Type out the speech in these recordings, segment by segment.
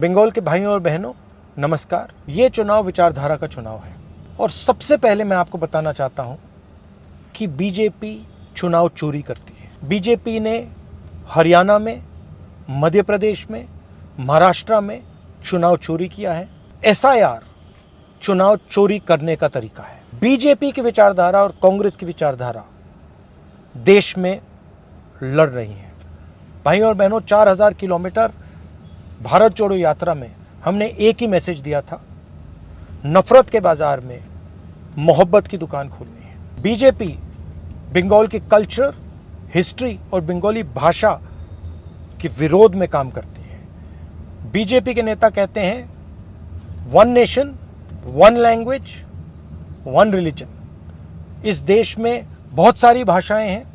बंगाल के भाइयों और बहनों नमस्कार। ये चुनाव विचारधारा का चुनाव है और सबसे पहले मैं आपको बताना चाहता हूं कि बीजेपी चुनाव चोरी करती है। बीजेपी ने हरियाणा में, मध्य प्रदेश में, महाराष्ट्र में चुनाव चोरी किया है। एसआईआर चुनाव चोरी करने का तरीका है। बीजेपी की विचारधारा और कांग्रेस की विचारधारा देश में लड़ रही है। भाइयों और बहनों, 4000 किलोमीटर भारत जोड़ो यात्रा में हमने एक ही मैसेज दिया था, नफरत के बाजार में मोहब्बत की दुकान खोलनी है। बीजेपी बंगाल की कल्चर, हिस्ट्री और बंगाली भाषा के विरोध में काम करती है। बीजेपी के नेता कहते हैं one nation, one language, one religion. इस देश में बहुत सारी भाषाएं हैं,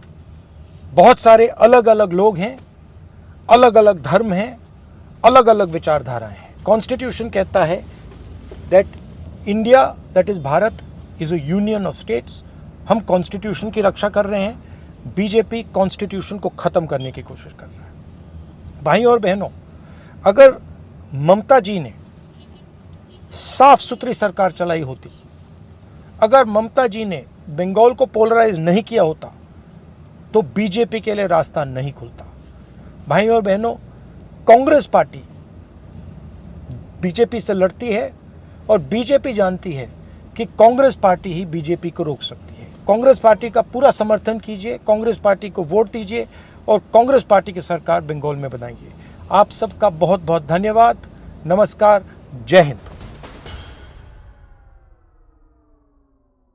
बहुत सारे अलग अलग लोग हैं, अलग अलग धर्म हैं, अलग अलग विचारधाराएं हैं। कॉन्स्टिट्यूशन कहता है that India, that is Bharat, is a union of states. हम कॉन्स्टिट्यूशन की रक्षा कर रहे हैं। बीजेपी कॉन्स्टिट्यूशन को खत्म करने की कोशिश कर रहा है। भाइयों और बहनों, अगर ममता जी ने साफ सुथरी सरकार चलाई होती, अगर ममता जी ने बंगाल को पोलराइज नहीं किया होता, तो बीजेपी के लिए रास्ता नहीं खुलता। भाइयों और बहनों, कांग्रेस पार्टी बीजेपी से लड़ती है और बीजेपी जानती है कि कांग्रेस पार्टी ही बीजेपी को रोक सकती है। कांग्रेस पार्टी का पूरा समर्थन कीजिए, कांग्रेस पार्टी को वोट दीजिए और कांग्रेस पार्टी की सरकार बंगाल में बनाइए। आप सबका बहुत बहुत धन्यवाद। नमस्कार। जय हिंद।